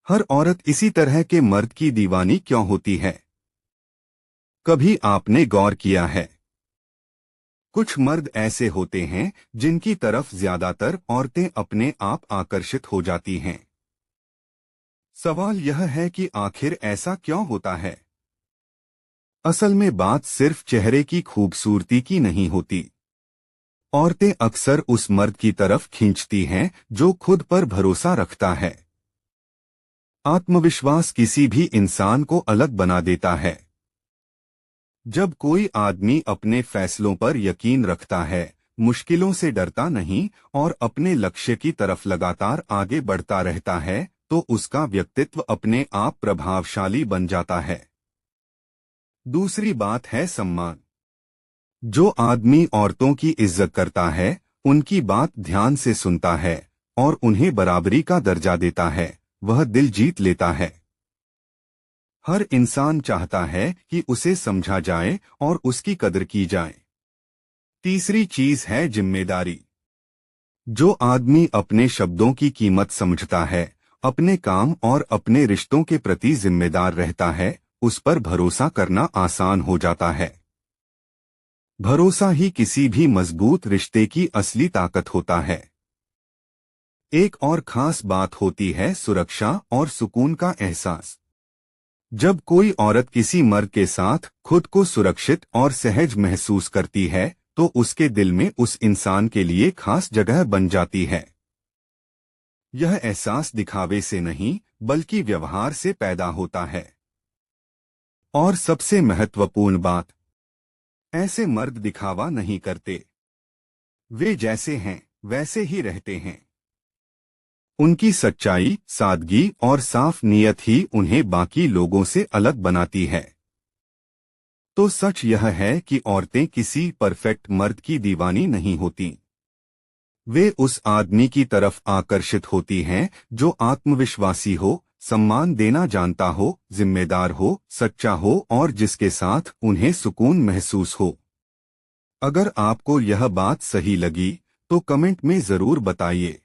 हर औरत इसी तरह के मर्द की दीवानी क्यों होती है? कभी आपने गौर किया है? कुछ मर्द ऐसे होते हैं जिनकी तरफ ज्यादातर औरतें अपने आप आकर्षित हो जाती हैं। सवाल यह है कि आखिर ऐसा क्यों होता है? असल में बात सिर्फ चेहरे की खूबसूरती की नहीं होती। औरतें अक्सर उस मर्द की तरफ खींचती हैं जो खुद पर भरोसा रखता है। आत्मविश्वास किसी भी इंसान को अलग बना देता है। जब कोई आदमी अपने फैसलों पर यकीन रखता है, मुश्किलों से डरता नहीं और अपने लक्ष्य की तरफ लगातार आगे बढ़ता रहता है, तो उसका व्यक्तित्व अपने आप प्रभावशाली बन जाता है। दूसरी बात है सम्मान। जो आदमी औरतों की इज्जत करता है, उनकी बात ध्यान से सुनता है और उन्हें बराबरी का दर्जा देता है, वह दिल जीत लेता है। हर इंसान चाहता है कि उसे समझा जाए और उसकी कदर की जाए। तीसरी चीज है जिम्मेदारी। जो आदमी अपने शब्दों की कीमत समझता है, अपने काम और अपने रिश्तों के प्रति जिम्मेदार रहता है, उस पर भरोसा करना आसान हो जाता है। भरोसा ही किसी भी मजबूत रिश्ते की असली ताकत होता है। एक और खास बात होती है सुरक्षा और सुकून का एहसास। जब कोई औरत किसी मर्द के साथ खुद को सुरक्षित और सहज महसूस करती है, तो उसके दिल में उस इंसान के लिए खास जगह बन जाती है। यह एहसास दिखावे से नहीं, बल्कि व्यवहार से पैदा होता है। और सबसे महत्वपूर्ण बात, ऐसे मर्द दिखावा नहीं करते। वे जैसे हैं वैसे ही रहते हैं। उनकी सच्चाई, सादगी और साफ नीयत ही उन्हें बाकी लोगों से अलग बनाती है। तो सच यह है कि औरतें किसी परफेक्ट मर्द की दीवानी नहीं होती। वे उस आदमी की तरफ आकर्षित होती हैं जो आत्मविश्वासी हो, सम्मान देना जानता हो, जिम्मेदार हो, सच्चा हो और जिसके साथ उन्हें सुकून महसूस हो। अगर आपको यह बात सही लगी, तो कमेंट में जरूर बताइए।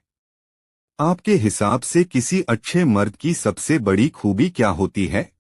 आपके हिसाब से किसी अच्छे मर्द की सबसे बड़ी खूबी क्या होती है?